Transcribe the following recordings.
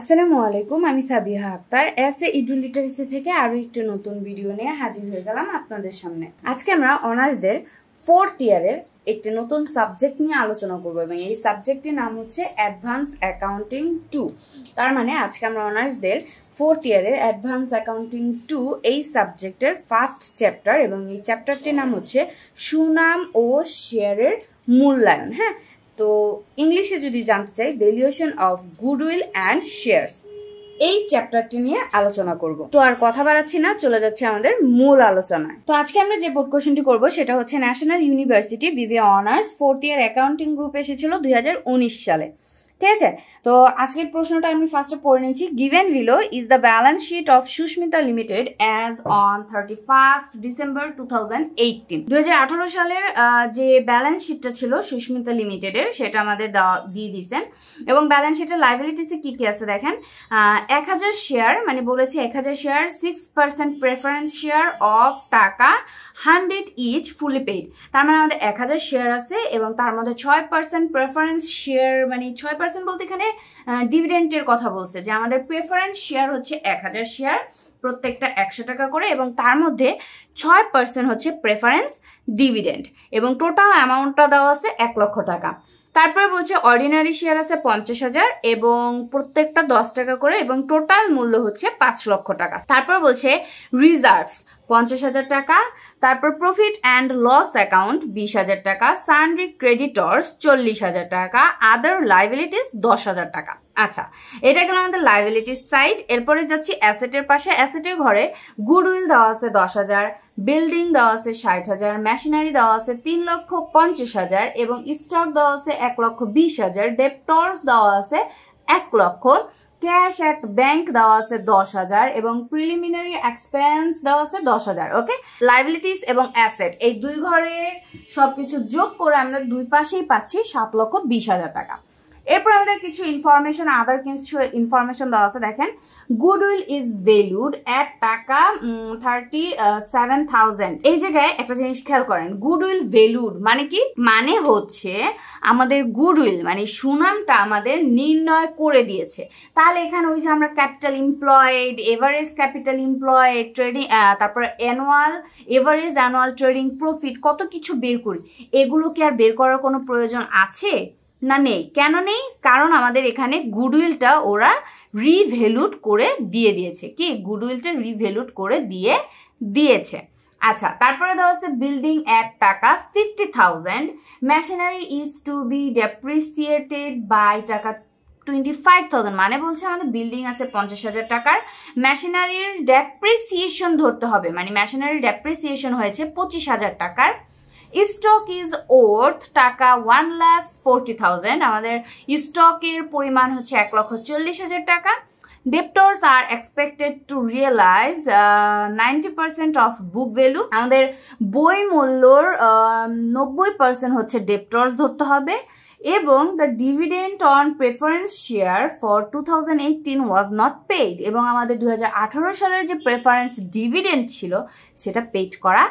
আসসালামু আলাইকুম, আমি সাবিহা আক্তার eduLiteracy থেকে আরো একটি নতুন ভিডিও নিয়ে হাজির হয়ে গেলাম আপনাদের সামনে। আজকে আমরা অনার্সদের 4th ইয়ারের একটি নতুন সাবজেক্ট নিয়ে আলোচনা করব এবং এই সাবজেক্টটির নাম হচ্ছে অ্যাডভান্স অ্যাকাউন্টিং 2। তার মানে আজকে আমরা অনার্সদের 4th ইয়ারের অ্যাডভান্স অ্যাকাউন্টিং 2 এই সাবজেক্টের ফার্স্ট চ্যাপ্টার এবং এই চ্যাপ্টারটির নাম হচ্ছে সুনাম ও শেয়ারের মূল্যায়ন। হ্যাঁ, তো ইংলিশে যদি জানতে চাই valuation of goodwill and shares, এই চ্যাপ্টারটি নিয়ে আলোচনা করব। তো আর কথা বাড়াচ্ছি না, চলে যাচ্ছে আমাদের মূল আলোচনায়। তো আজকে আমরা যে বোর্ড কোশ্চেনটি করব সেটা হচ্ছে national university BBA honours 4th ইয়ার অ্যাকাউন্টিং গ্রুপ এসেছিল 2019 সালে। ঠিক আছে, তো আজকের প্রশ্নটা আমি ফার্স্টে পড়ে নিচ্ছি। Given below is the balance sheet of Sushmita limited as on 31st December 2018। 2018 সালের যে ব্যালেন্স শিটটা ছিল সুস্মিতা লিমিটেডের সেটা আমাদের দিয়ে দিয়েছেন এবং ব্যালেন্স শিটের লাইবিলিটিসে কি কি আছে দেখেন। 1000 শেয়ার, মানে বলেছে 1000 শেয়ার, 6% প্রেফারেন্স শেয়ার অফ টাকা 100 ইচ ফুলি পেইড। তার মানে আমাদের 1000 শেয়ার আছে এবং তার মধ্যে 6% প্রেফারেন্স শেয়ার, মানে 6% বলতে এখানে ডিভিডেন্ডের কথা বলছে যে আমাদের প্রেফারেন্স শেয়ার হচ্ছে 1000 শেয়ার, প্রত্যেকটা 100 টাকা করে এবং তার মধ্যে 6% হচ্ছে প্রেফারেন্স ডিভিডেন্ড এবং টোটাল অ্যামাউন্টটা দেওয়া আছে 1 লক্ষ টাকা। তারপরে বলছে অর্ডিনারি শেয়ার আছে 50,000 এবং প্রত্যেকটা 10 টাকা করে এবং টোটাল মূল্য হচ্ছে 5 লক্ষ টাকা। তারপর বলছে রিজার্ভস 50,000 টাকা, তারপর প্রফিট অ্যান্ড লস অ্যাকাউন্ট 20,000 টাকা, সানড্রি ক্রেডিটর্স 40,000 টাকা, আদার লাইবিলিটিস 10,000 টাকা। আচ্ছা, এটা গেল আমাদের লাইবিলিটিস সাইড। এরপরে যাচ্ছি অ্যাসেটের পাশে। অ্যাসেটের ঘরে গুডউইল দেওয়া আছে 10,000, বিল্ডিং দেওয়া আছে 60,000, মেশিনারি দেওয়া আছে 3,50,000 এবং স্টক দেওয়া আছে 1,20,000, ডেপ্টর্স দেওয়া আছে 1 লক্ষ, ক্যাশ অ্যাট ব্যাংক দেওয়া আছে 10,000 এবং প্রিলিমিনারি এক্সপেন্স দেওয়া আছে 10,000। ওকে, লাইবিলিটিস এবং অ্যাসেট এই দুই ঘরে সবকিছু যোগ করে আমরা দুই পাশেই পাচ্ছি 7,20,000 টাকা। এরপর আমাদের কিছু ইনফরমেশন, আদার কিছু ইনফরমেশন দেওয়া আছে। দেখেন, গুডউইল ইজ ভ্যালুড এট টাকা 37,000। এই জায়গায় একটা জিনিস খেয়াল করেন, গুডউইল ভ্যালুড মানে কি? মানে হচ্ছে আমাদের গুডউইল মানে সুনামটা আমাদের নির্ণয় করে দিয়েছে। তাহলে এখানে ওই যে আমরা capital employed, average capital employed, trading, তারপর এভারেজ অ্যানুয়াল ট্রেডিং প্রফিট, কত কিছু বের করি, এগুলো কি আর বের করার কোনো প্রয়োজন আছে? না, নেই। কেন নেই? কারণ আমাদের এখানে গুডউইলটা ওরা রিভ্যালুড করে দিয়ে দিয়েছে। কি? গুডউইলটা রিভ্যালুড করে দিয়েছে। আচ্ছা, তারপরে দেওয়া আছে বিল্ডিং এট টাকা 50,000, machinery is to be depreciated by টাকা 25,000। মানে বলছে আমাদের বিল্ডিং আছে 50,000 টাকার, মেশিনারির ডেপ্রিসিয়েশন ধরতে হবে, মানে মেশিনারির ডেপ্রিসিয়েশন হয়েছে 25,000 টাকার। স্টক ইজ ওর্থ টাকা 1,40,000, আমাদের স্টকের পরিমাণ হচ্ছে 1,40,000 টাকা। Debtors are expected to realise 90% of book value, আমাদের বই মূল্যর 90% হচ্ছে ডেপ্টর্স ধরতে হবে এবং the dividend on preference share for 2018 was not paid, এবং আমাদের 2018 সালের যে প্রেফারেন্স ডিভিডেন্ড ছিল সেটা পেইড করা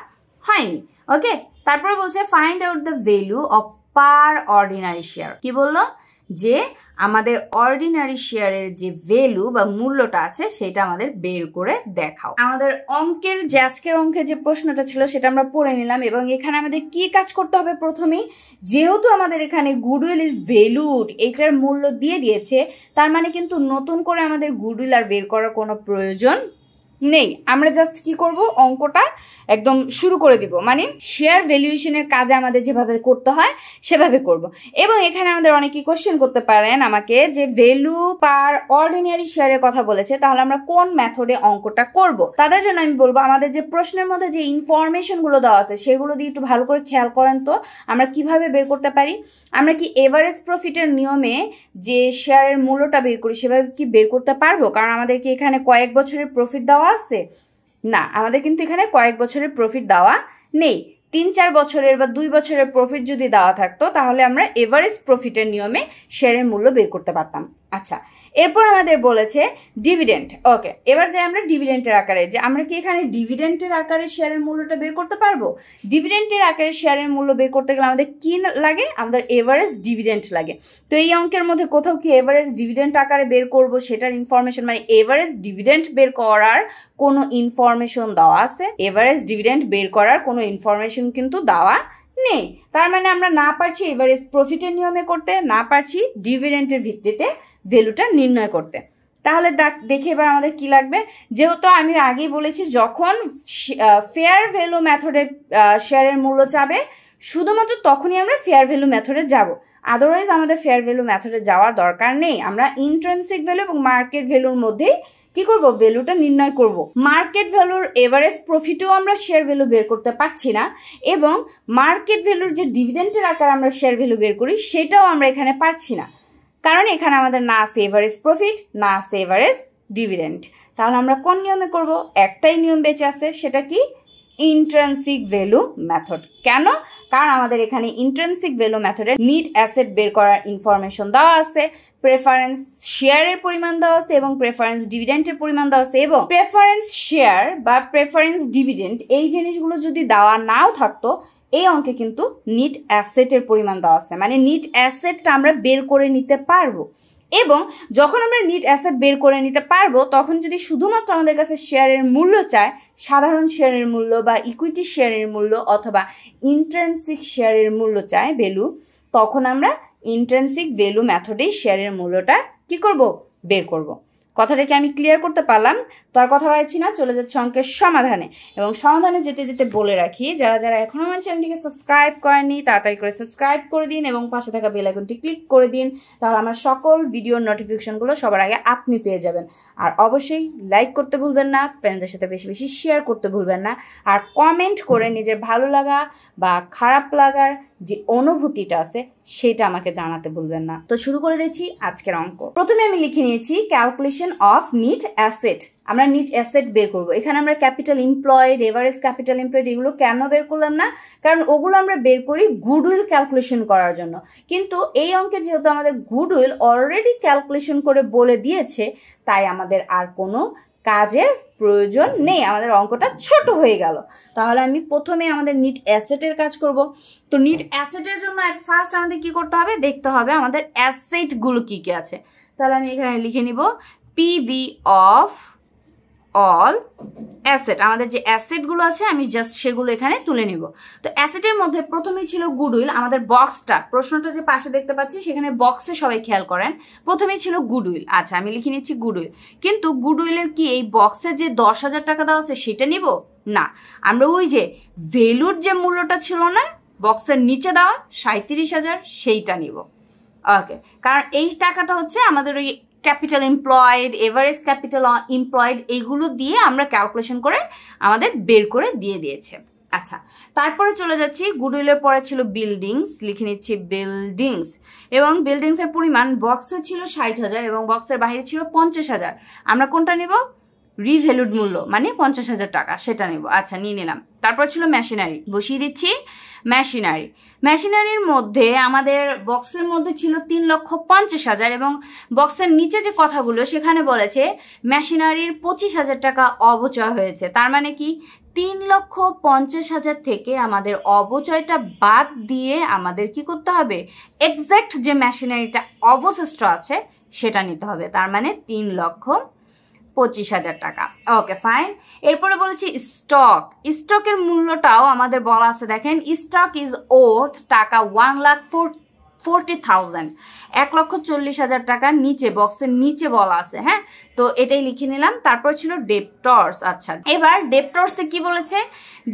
হয়নি। ওকে, তারপরে বলছে find out the value of per ordinary share. কি বললো? যে আমাদের অর্ডিনারি শেয়ারের যে ভ্যালু বা মূল্যটা আছে সেটা আমাদের বের করে দেখাও। আমাদের অঙ্কের যে আজকের অঙ্কের যে প্রশ্নটা ছিল সেটা আমরা পড়ে নিলাম এবং এখানে আমাদের কি কাজ করতে হবে? প্রথমেই যেহেতু আমাদের এখানে গুডউইল ইজ ভ্যালুড এটার মূল্য দিয়ে দিয়েছে, তার মানে কিন্তু নতুন করে আমাদের গুডউইল আর বের করার কোনো প্রয়োজন নেই। আমরা জাস্ট কি করব? অঙ্কটা একদম শুরু করে দিব, মানে শেয়ার ভ্যালুয়েশনের কাজে আমাদের যেভাবে করতে হয় সেভাবে করব। এবং এখানে আমাদের অনেকে কোশ্চেন করতে পারেন আমাকে যে ভ্যালু পার অর্ডিনারি শেয়ারের কথা বলেছে, তাহলে আমরা কোন মেথডে অঙ্কটা করব? তাদের জন্য আমি বলবো আমাদের যে প্রশ্নের মধ্যে যে ইনফরমেশন গুলো দেওয়া আছে সেগুলো দিয়ে একটু ভালো করে খেয়াল করেন তো আমরা কিভাবে বের করতে পারি। আমরা কি এভারেজ প্রফিটের নিয়মে যে শেয়ারের মূল্যটা বের করি সেভাবে কি বের করতে পারবো? কারণ আমাদের কি এখানে কয়েক বছরের প্রফিট দেওয়া আছে? না, আমাদের কিন্তু এখানে কয়েক বছরের প্রফিট দেওয়া নেই। 3-4 বছরের বা 2 বছরের প্রফিট যদি দেওয়া থাকতো তাহলে আমরা এভারেজ প্রফিটের নিয়মে শেয়ারের মূল্য বের করতে পারতাম। আচ্ছা, এরপর আমাদের বলেছে ডিভিডেন্ড। ওকে, এবার যাই আমরা ডিভিডেন্টের আকারে, যে আমরা কি এখানে ডিভিডেন্টের আকারে শেয়ারের মূল্যটা বের করতে পারবো? ডিভিডেন্টের আকারে শেয়ারের মূল্য বের করতে গেলে আমাদের কি লাগে? আমাদের এভারেজ ডিভিডেন্ট লাগে। তো এই অঙ্কের মধ্যে কোথাও কি এভারেজ ডিভিডেন্ট আকারে বের করব সেটার ইনফরমেশন, মানে এভারেজ ডিভিডেন্ট বের করার কোনো ইনফরমেশন দেওয়া আছে? এভারেজ ডিভিডেন্ট বের করার কোনো ইনফরমেশন কিন্তু দেওয়া নেই। তার মানে আমরা না পারছি এভারেজ প্রফিটের নিয়মে করতে, না পারছি ডিভিডেন্টের ভিত্তিতে ভ্যালুটা নির্ণয় করতে। তাহলে দেখে এবার আমাদের কি লাগবে? যেহেতু আমি আগেই বলেছি, যখন ফেয়ার ভ্যালু মেথডে শেয়ারের মূল্য চাবে শুধুমাত্র তখনই আমরা ফেয়ার ভ্যালু মেথডে যাব, আদারওয়াইজ আমাদের ফেয়ার ভ্যালু মেথডে যাওয়ার দরকার নেই। আমরা ইন্ট্রিনসিক ভ্যালু এবং মার্কেট ভ্যালুর মধ্যেই কি করব? ভ্যালুটা নির্ণয় করব। মার্কেট ভ্যালুর এভারেজ প্রফিটও আমরা শেয়ার ভ্যালু বের করতে পারছি না, এবং মার্কেট ভ্যালুর যে ডিভিডেন্টের আকারে আমরা শেয়ার ভ্যালু বের করি সেটাও আমরা এখানে পারছি না, কারণ এখানে আমাদের না আছে এভারেজ প্রফিট, না আছে এভারেজ ডিভিডেন্ট। তাহলে আমরা কোন নিয়মে করব? একটাই নিয়ম বেঁচে আছে, সেটা কি? Intrinsic value method. কেন? কারণ আমাদের এখানে ইন্ট্রিনসিক ভ্যালু মেথডে নিট অ্যাসেট বের করার ইনফরমেশন দেওয়া আছে, প্রেফারেন্স শেয়ারের পরিমাণ দেওয়া আছে এবং প্রেফারেন্স ডিভিডেন্টের পরিমাণ দেওয়া আছে। এবং প্রেফারেন্স শেয়ার বা প্রেফারেন্স ডিভিডেন্ট এই জিনিসগুলো যদি দেওয়া নাও থাকতো, এই অঙ্কে কিন্তু নিট অ্যাসেটের পরিমাণ দেওয়া আছে, মানে নিট অ্যাসেটটা আমরা বের করে নিতে পারবো। এবং যখন আমরা নিট অ্যাসেট বের করে নিতে পারবো, তখন যদি শুধুমাত্র আমাদের কাছে শেয়ারের মূল্য চায়, সাধারণ শেয়ারের মূল্য বা ইকুইটি শেয়ারের মূল্য অথবা ইন্ট্রিনসিক শেয়ারের মূল্য চায় ভ্যালু, তখন আমরা ইন্ট্রিনসিক ভ্যালু মেথডেই শেয়ারের মূল্যটা কি করব? বের করব। কথাটাকে আমি ক্লিয়ার করতে পারলাম? তো আর কথা বাড়াচ্ছি না, চলে যাচ্ছে অঙ্কের সমাধানে। এবং সমাধানে যেতে যেতে বলে রাখি, যারা যারা এখনো আমার চ্যানেলটিকে সাবস্ক্রাইব করেননি তাড়াতাড়ি করে সাবস্ক্রাইব করে দিন এবং পাশে থাকা বেল আইকনটি ক্লিক করে দিন, তাহলে আমার সকল ভিডিওর নোটিফিকেশনগুলো সবার আগে আপনি পেয়ে যাবেন। আর অবশ্যই লাইক করতে ভুলবেন না, ফ্রেন্ডসদের সাথে বেশি বেশি শেয়ার করতে ভুলবেন না, আর কমেন্ট করে নিজের ভালো লাগা বা খারাপ লাগার যে অনুভূতিটা আছে সেটা আমাকে জানাতে ভুলবেন না। তো শুরু করে দিচ্ছি আজকের অঙ্ক। প্রথমে আমি লিখে নিয়েছি ক্যালকুলেশন অফ নিট অ্যাসেট। আমরা নিট অ্যাসেট বের করব। এখানে আমরা capital employed, average capital employed এগুলো কেন বের করলাম না? কারণ ওগুলো আমরা বের করি গুডউইল ক্যালকুলেশন করার জন্য। কিন্তু এই অঙ্কে যেহেতু আমাদের গুডউইল অলরেডি ক্যালকুলেশন করে বলে দিয়েছে, তাই আমাদের আর কোনো কাজের প্রয়োজন নেই, আমাদের অঙ্কটা ছোট হয়ে গেল। তাহলে আমি প্রথমে আমাদের নিট অ্যাসেটের কাজ করব। তো নিট অ্যাসেটের জন্য এট ফার্স্ট আমাদের কি করতে হবে? দেখতে হবে আমাদের অ্যাসেটগুলো কি কি আছে। তাহলে আমি এখানে লিখে নিব পিভি অফ অল অ্যাসেট। আমাদের যে অ্যাসেটগুলো আছে আমি জাস্ট সেগুলো এখানে তুলে নিব। তো অ্যাসেটের মধ্যে প্রথমেই ছিল গুডউইল। আমাদের বক্সটা, প্রশ্নটা যে পাশে দেখতে পাচ্ছি সেখানে বক্সে সবাই খেয়াল করেন, প্রথমেই ছিল গুডউইল। আচ্ছা, আমি লিখে নিচ্ছি গুডউইল। কিন্তু গুডউইলের কি এই বক্সে যে 10,000 টাকা দেওয়া আছে সেটা নিব না, আমরা ওই যে ভ্যালুর যে মূল্যটা ছিল না বক্সের নিচে দেওয়া 37,000 সেইটা নিব। ওকে, কারণ এই টাকাটা হচ্ছে আমাদের ওই capital employed, average capital employed এগুলো দিয়ে আমরা ক্যালকুলেশন করে আমাদের বের করে দিয়ে দিয়েছে। আচ্ছা, তারপরে চলে যাচ্ছি গুডউইলের পরে ছিল বিল্ডিংস, লিখে নিচ্ছি বিল্ডিংস। এবং বিল্ডিংস এর পরিমাণ বক্সে ছিল 60,000 এবং বক্সের বাইরে ছিল 50,000। আমরা কোনটা নিব? রিভ্যালুড মূল্য মানে 50,000 টাকা, সেটা নিব। আচ্ছা, নিয়ে নিলাম। তারপর ছিল মেশিনারি, বসিয়ে দিচ্ছি মেশিনারি। মেশিনারির মধ্যে আমাদের বক্সের মধ্যে ছিল 3,50,000 এবং বক্সের নিচে যে কথাগুলো সেখানে বলেছে মেশিনারির 25,000 টাকা অবচয় হয়েছে। তার মানে কি 3,50,000 থেকে আমাদের অবচয়টা বাদ দিয়ে আমাদের কি করতে হবে? এক্সাক্ট যে মেশিনারিটা অবশিষ্ট আছে সেটা নিতে হবে। তার মানে 3,25,000 টাকা। ওকে, ফাইন। এরপরে বলেছি স্টক। স্টকের মূল্যটাও আমাদের বলা আছে, দেখেন স্টক ইজ ওর্থ টাকা 1,40,000, 1,40,000 টাকা নিচে বক্সের নিচে বলা আছে। হ্যাঁ, তো এটাই লিখে নিলাম। তারপর ছিল ডেপ্টর্স। আচ্ছা, এবার ডেপ্টর্সে কি বলেছে?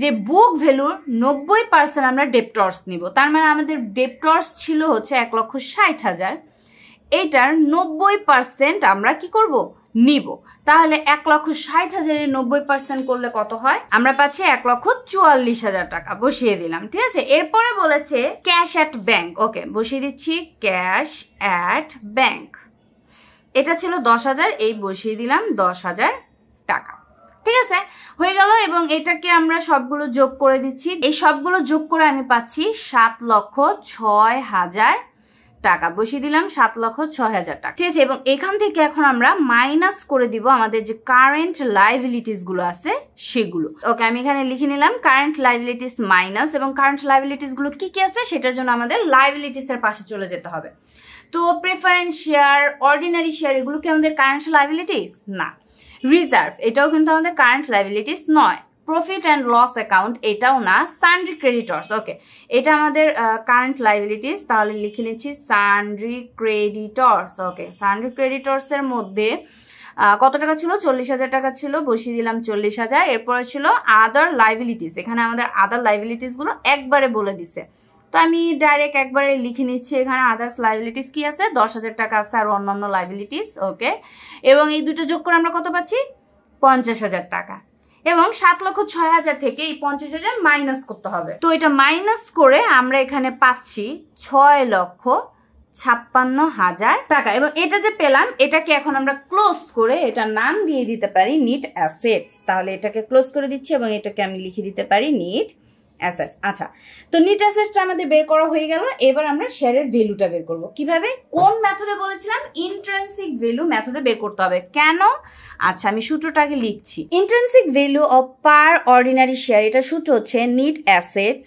যে বুক ভ্যালুর 90% আমরা ডেপ্টর্স নিব। তার মানে আমাদের ডেপ্টর্স ছিল হচ্ছে 1,60,000, এইটার 90% আমরা কি করব? নিব। তাহলে 1,60,000 এর 90% করলে কত হয়? আমরা পাচ্ছি 1,44,000 টাকা। বসিয়ে দিলাম, ঠিক আছে। এরপরে বলেছে ক্যাশ অ্যাট ব্যাংক। ওকে, বসিয়ে দিচ্ছি ক্যাশ অ্যাট ব্যাংক। এটা ছিল 10,000, এই বসিয়ে দিলাম 10,000 টাকা। ঠিক আছে, হয়ে গেল। এবং এটাকে আমরা সবগুলো যোগ করে দিচ্ছি। এই সবগুলো যোগ করে আমি পাচ্ছি 7,06,000 টাকা বসিয়ে দিলাম 7,06,000 টাকা, ঠিক আছে। এবং এখান থেকে এখন আমরা মাইনাস করে দিব আমাদের যে কারেন্ট লাইবিলিটিস গুলো আছে সেগুলো। ওকে, আমি এখানে লিখে নিলাম কারেন্ট লাইবিলিটিস মাইনাস, এবং কারেন্ট লাইবিলিটিস গুলো কি কি আছে সেটার জন্য আমাদের লাইবিলিটিস এর পাশে চলে যেতে হবে। তো প্রেফারেন্স শেয়ার, অর্ডিনারি শেয়ার, এগুলো কি আমাদের কারেন্ট লাইবিলিটিস? না। রিজার্ভ, এটাও কিন্তু আমাদের কারেন্ট লাইবিলিটিস নয়। প্রফিট অ্যান্ড লস অ্যাকাউন্ট, এটাও না। সানড্রি ক্রেডিটর্স, ওকে, এটা আমাদের কারেন্ট লাইবিলিটিস, তাহলে লিখে নিচ্ছি সানড্রি ক্রেডিটর্স। ওকে, সানড্রি ক্রেডিটর্স এর মধ্যে কত টাকা ছিল? 40,000 টাকা ছিল, বসিয়ে দিলাম 40,000। এরপরে ছিল আদার লাইবিলিটিস, এখানে আমাদের আদার লাইবিলিটিস গুলো একবারে বলে দিছে, তো আমি ডাইরেক্ট একবারে লিখে নিচ্ছি। এখানে আদার্স লাইবিলিটিস কি আছে? 10,000 টাকা আছে আর অন্যান্য লাইবিলিটিস। ওকে, এবং এই দুটো যোগ করে আমরা কত পাচ্ছি? 50,000 টাকা। এবং 7,06,000 থেকে এই 50,000 মাইনাস করতে হবে। তো এটা মাইনাস করে আমরা এখানে পাচ্ছি 6,56,000 টাকা। এবং এটা যে পেলাম, এটাকে এখন আমরা ক্লোজ করে এটা নাম দিয়ে দিতে পারি নিট অ্যাসেটস। তাহলে এটাকে ক্লোজ করে দিচ্ছি এবং এটাকে আমি লিখে দিতে পারি নিট অ্যাসেটস। আচ্ছা, তো নিট অ্যাসেটসটা আমাদের বের করা হয়ে গেল। এবার আমরা শেয়ারের ভ্যালুটা বের করব। কিভাবে? কোন মেথডে বলেছিলাম? ইন্ট্রিনসিক ভ্যালু মেথডে বের করতে হবে। কেন? আচ্ছা, আমি সূত্রটাকে লিখছি। Intrinsic value of per ordinary share, এটা সূত্র হচ্ছে net assets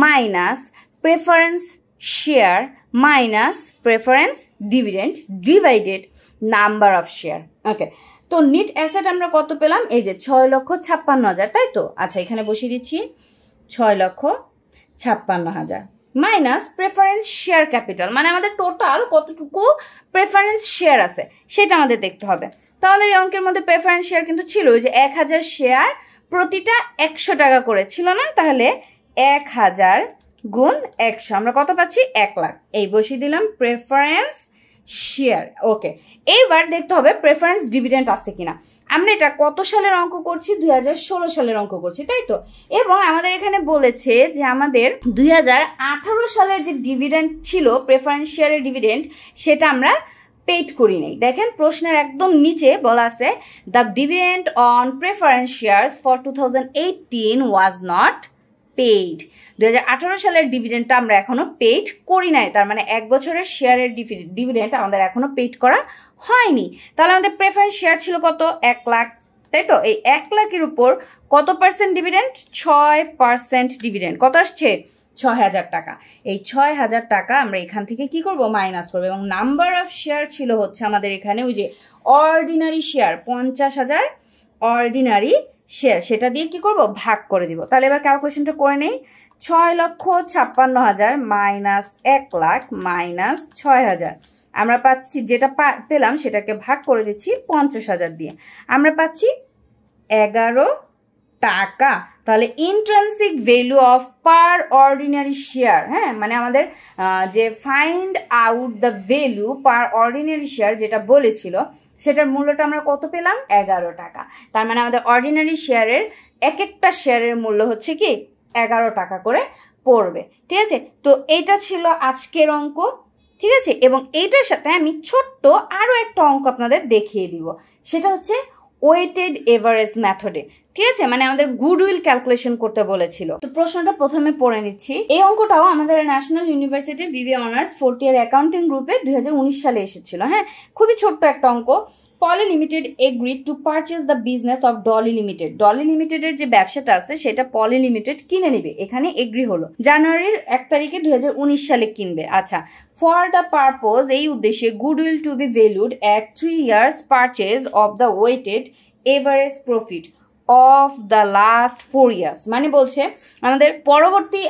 minus preference share minus preference dividend divided number of share. Okay, তো নিট অ্যাসেট আমরা কত পেলাম? এই যে 6,56,000, তাই তো? আচ্ছা, এখানে বসিয়ে দিচ্ছি 6,56,000 মাইনাস প্রেফারেন্স শেয়ার ক্যাপিটাল, মানে আমাদের টোটাল কতটুকু প্রেফারেন্স শেয়ার আছে সেটা আমাদের দেখতে হবে। তো আমাদের এই অঙ্কের মধ্যে প্রেফারেন্স শেয়ার কিন্তু ছিল যে 1000 শেয়ার প্রতিটা 100 টাকা করে ছিল না? তাহলে 1000 গুণ 100 আমরা কত পাচ্ছি? 1 লাখ। এই বসিয়ে দিলাম প্রেফারেন্স শেয়ার। ওকে, এইবার দেখতে হবে প্রেফারেন্স ডিভিডেন্ড আছে কিনা। আমরা এটা কত সালের অঙ্ক করছি? 2016 সালের অঙ্ক করছি, তাই তো? এবং আমাদের এখানে বলেছে যে আমাদের 2018 সালের যে ডিভিডেন্ড ছিল, প্রেফারেন্স শেয়ারের ডিভিডেন্ড, সেটা আমরা পেড করি নাই। দেখেন প্রশ্নের একদম নিচে বলা আছে the dividend on preference shares for 2018 was not paid. 2018 সালের ডিভিডেন্ডটা আমরা এখনো পেইড করি নাই, তার মানে 1 বছরের শেয়ারের ডিভিডেন্ড আমাদের এখনো পেইড করা হয়নি। তাহলে আমাদের প্রেফারেন্স শেয়ার ছিল কত? 1 লাখ, তাই তো? এই 1 লাখের উপর কত পার্সেন্ট ডিভিডেন্ড? 6% ডিভিডেন্ড। কত আসছে? 6,000 টাকা। এই 6,000 টাকা আমরা এখান থেকে কি করব? মাইনাস করবো। এবং নাম্বার অফ শেয়ার ছিল হচ্ছে আমাদের এখানে ওই যে অর্ডিনারি শেয়ার 50,000 অর্ডিনারি শেয়ার, সেটা দিয়ে কি করব? ভাগ করে দিব। তাহলে এবার ক্যালকুলেশনটা করে নেই। 6,56,000 মাইনাস 1 লাখ মাইনাস 6,000, আমরা পাচ্ছি যেটা পেলাম সেটাকে ভাগ করে দিচ্ছি 50,000 দিয়ে, আমরা পাচ্ছি 11 টাকা। তাহলে intrinsic value of per ordinary share, হ্যাঁ, মানে আমাদের যে find out the value per ordinary share যেটা বলেছিল, সেটার মূল্যটা আমরা কত পেলাম? 11 টাকা। তার মানে আমাদের অর্ডিনারি শেয়ারের এক একটা শেয়ারের মূল্য হচ্ছে কি 11 টাকা করে পড়বে, ঠিক আছে? তো এইটা ছিল আজকের অঙ্ক, ঠিক আছে? এবং এইটার সাথে আমি ছোট্ট আরো একটা অঙ্ক আপনাদের দেখিয়ে দিব, সেটা হচ্ছে ওয়েটেড এভারেজ মেথডে, ঠিক আছে? মানে আমাদের গুডউইল ক্যালকুলেশন করতে বলেছিল। তো প্রশ্নটা প্রথমে পড়ে নিচ্ছি। এই অঙ্কটাও আমাদের ন্যাশনাল ইউনিভার্সিটির বিবিএ অনার্স 4th ইয়ার অ্যাকাউন্টিং গ্রুপে 2019 সালে এসেছিল। হ্যাঁ, খুবই ছোট্ট একটা অঙ্ক। Polly limited agreed to purchase the business of Dolly limited. Dolly লিমিটেডের যে ব্যবসাটা আছে সেটা পলি লিমিটেড কিনে নেবে, এখানে এগ্রি হলো। জানুয়ারির 1 তারিখে 2019 সালে কিনবে। আচ্ছা, ফর দ্য পারপোজ, এই উদ্দেশ্যে goodwill to be valued at 3 years purchase of the weighted average profit of the last 4 years। মানে বলছে আমাদের পরবর্তী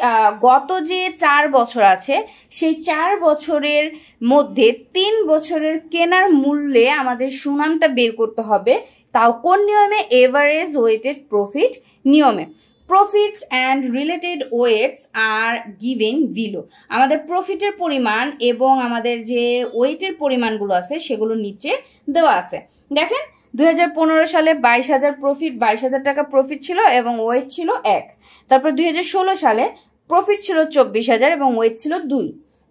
গত যে 4 বছর আছে সেই 4 বছরের মধ্যে 3 বছরের কেনার মূল্যে আমাদের সুনামটা বের করতে হবে, তাও কোন নিয়মে? এভারেজ ওয়েটেড প্রফিট নিয়মে। প্রফিটস অ্যান্ড রিলেটেড ওয়েটস আর গিভেন বিলো। আমাদের প্রফিটের পরিমাণ এবং আমাদের যে ওয়েটের পরিমাণগুলো আছে সেগুলো নিচে দেওয়া আছে। দেখেন 2015 সালে 22,000 প্রফিট, 22,000 টাকা প্রফিট ছিল এবং ওয়েট ছিল 1। তারপর 2016 সালে প্রফিট ছিল 24,000 এবং ওয়েট ছিল 2।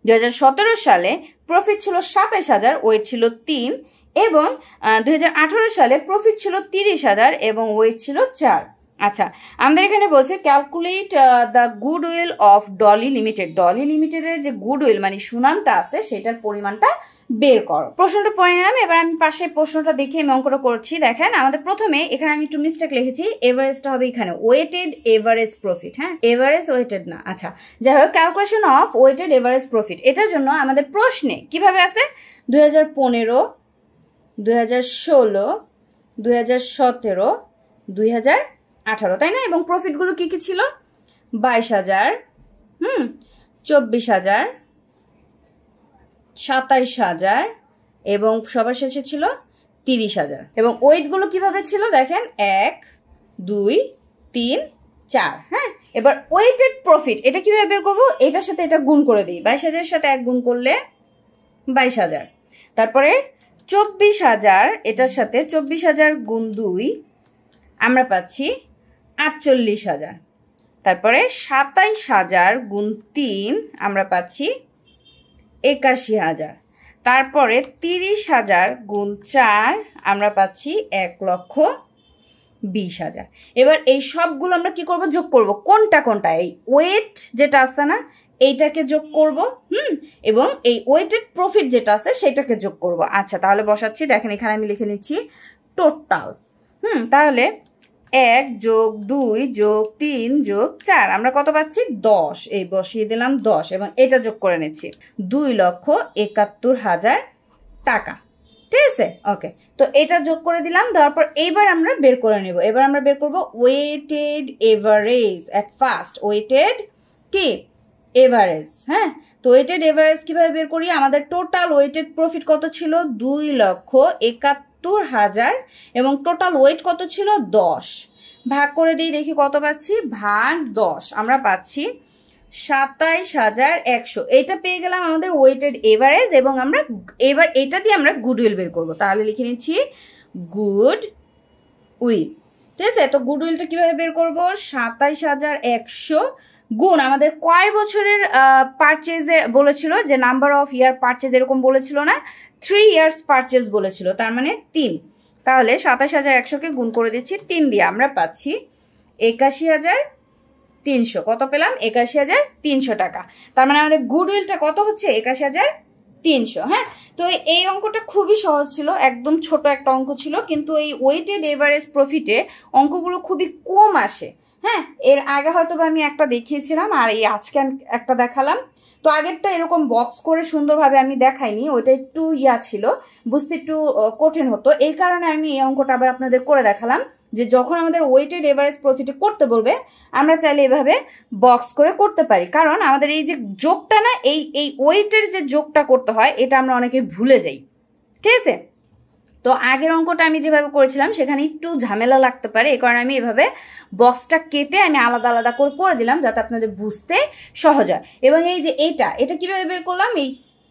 2017 সালে প্রফিট ছিল 27,000, ওয়েট ছিল 3 এবং 2018 সালে প্রফিট ছিল 30,000 এবং ওয়েট ছিল 4। আচ্ছা, আমাদের এখানে বলছে calculate the goodwill of Dolly limited. Dolly লিমিটেডের যে গুডউইল মানে সুনামটা আছে সেটার পরিমাণটা বের করো। প্রশ্নটা পড়ে নিলাম, এবার আমি পাশে প্রশ্নটা দেখে আমি অঙ্কটা করছি। দেখেন আমাদের প্রথমে এখানে আমি একটু মিস্টেক লিখেছি, এভারেজটা হবে এখানে ওয়েটেড এভারেজ প্রফিট। হ্যাঁ, এভারেজ ওয়েটেড না। আচ্ছা, যাই হোক, calculation of weighted average profit, এটার জন্য আমাদের প্রশ্নে কিভাবে আছে 2015, 2016, 2017, 2018, তাই না? এবং প্রফিটগুলো কি কি ছিল? 22,000, 24,000, 27,000 এবং সবার শেষে ছিল 30,000। এবং ওয়েটগুলো কিভাবে ছিল দেখেন, 1, 2, 3, 4। হ্যাঁ, এবার ওয়েটেড প্রফিট এটা কিভাবে বের করবো? এটার সাথে এটা গুণ করে দিই। 22,000 সাথে 1 গুণ করলে 22,000। তারপরে 24,000, এটার সাথে 24,000 গুণ 2 আমরা পাচ্ছি 48,000। তারপরে 27,000 গুণ 3 আমরা পাচ্ছি 81,000। তারপরে 30,000 গুণ 4 আমরা পাচ্ছি 1,20,000। এবার এই সবগুলো আমরা কি করব? যোগ করব। কোনটা কোনটা? এই ওয়েট যেটা আছে না এইটাকে যোগ করব, এবং এই ওয়েটেড প্রফিট যেটা আছে সেটাকে যোগ করব। আচ্ছা, তাহলে বসাচ্ছি। দেখেন এখানে আমি লিখে নিচ্ছি টোটাল। তাহলে 1 যোগ 2 যোগ 3 যোগ 4 আমরা কত পাচ্ছি? 10। এই বসিয়ে দিলাম 10 এবং এটা যোগ করে নিচ্ছি 2,71,000 টাকা। ঠিক আছে, ওকে। তো এটা যোগ করে দিলাম, দেওয়ার পর এইবার আমরা বের করে নেব। এবার আমরা বের করব weighted average at first. Weighted কি? এভারেজ। হ্যাঁ, তো ওয়েটেড এভারেজ কিভাবে বের করি? আমাদের টোটাল ওয়েটেড প্রফিট কত ছিল? 2,71,000 এবং টোটাল ওয়েট কত ছিল? 10। ভাগ করে দিই, দেখি কত পাচ্ছি। ভাগ 10 আমরা পাচ্ছি 27,100। এটা পেয়ে গেলাম আমাদের ওয়েটেড এভারেজ। এবং আমরা এবার এটা দিয়ে আমরা গুডউইল বের করব। তাহলে লিখে নিচ্ছি গুডউইল। ঠিক আছে, তো গুডউইলটা কিভাবে বের করব? 27,100 গুণ আমাদের কয় বছরের পারচেজে বলেছিল, যে নাম্বার অফ ইয়ার পারচেজ এরকম বলেছিল না, 3 ইয়ার্স পারচেজ বলেছিল, তার মানে 3। তাহলে 27,100কে গুণ করে দিচ্ছি 3 দিয়ে আমরা পাচ্ছি 81,300। কত পেলাম? 81,300 টাকা। তার মানে আমাদের গুডউইলটা কত হচ্ছে? 81,300। হ্যাঁ, তো এই অঙ্কটা খুবই সহজ ছিল, একদম ছোট একটা অঙ্ক ছিল, কিন্তু এই ওয়েটেড এভারেজ প্রফিটে অঙ্কগুলো খুবই কম আসে। হ্যাঁ, এর আগে হয়তো আমি একটা দেখিয়েছিলাম আর এই আজকে একটা দেখালাম। তো আগেরটা এরকম বক্স করে সুন্দরভাবে আমি দেখাইনি, ওইটা একটু ছিল, বুঝতে একটু কঠিন হতো। এই কারণে আমি এই অঙ্কটা আবার আপনাদের করে দেখালাম, যে যখন আমাদের ওয়েটেড এভারেজ প্রফিটে করতে বলবে আমরা চাইলে এভাবে বক্স করে করতে পারি। কারণ আমাদের এই যে যোগটা না, এই ওয়েটের যে যোগটা করতে হয় এটা আমরা অনেকে ভুলে যাই। ঠিক আছে, তো আগের অঙ্কটা আমি যেভাবে করেছিলাম সেখানে একটু ঝামেলা লাগতে পারে, এই কারণে আমি এভাবে বক্সটা কেটে আমি আলাদা আলাদা করে দিলাম যাতে আপনাদের বুঝতে সহজ হয়। এবং এই যে এটা কিভাবে বের করলাম?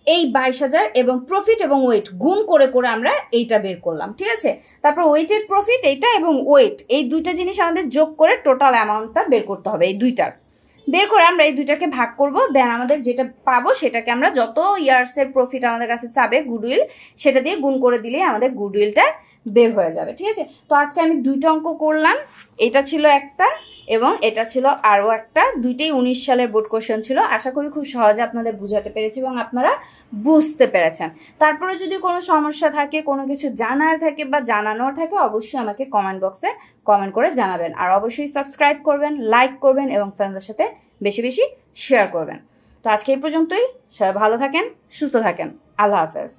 এই 22,000 এবং প্রফিট এবং ওয়েট গুণ করে আমরা এইটা বের করলাম। ঠিক আছে, তারপর ওয়েটেড প্রফিট এইটা এবং ওয়েট, এই দুইটা জিনিস আমাদের যোগ করে টোটাল অ্যামাউন্টটা বের করতে হবে। এই দুইটার বের করে আমরা এই দুইটাকে ভাগ করব, দেন আমাদের যেটা পাবো সেটাকে আমরা যত ইয়ার্সের প্রফিট আমাদের কাছে চাবে গুডউইল, সেটা দিয়ে গুণ করে দিলেই আমাদের গুডউইলটা বের হয়ে যাবে। ঠিক আছে, তো আজকে আমি দুইটা অঙ্ক করলাম, এটা ছিল একটা এবং এটা ছিল আরও একটা। দুইটাই 19 সালের বোর্ড কোশ্চেন ছিল। আশা করি খুব সহজে আপনাদের বুঝাতে পেরেছি এবং আপনারা বুঝতে পেরেছেন। তারপরে যদি কোনো সমস্যা থাকে, কোনো কিছু জানার থাকে বা জানানোর থাকে, অবশ্যই আমাকে কমেন্ট বক্সে কমেন্ট করে জানাবেন। আর অবশ্যই সাবস্ক্রাইব করবেন, লাইক করবেন এবং ফ্রেন্ডদের সাথে বেশি বেশি শেয়ার করবেন। তো আজকে এই পর্যন্তই। সবাই ভালো থাকেন, সুস্থ থাকেন। আল্লাহ হাফেজ।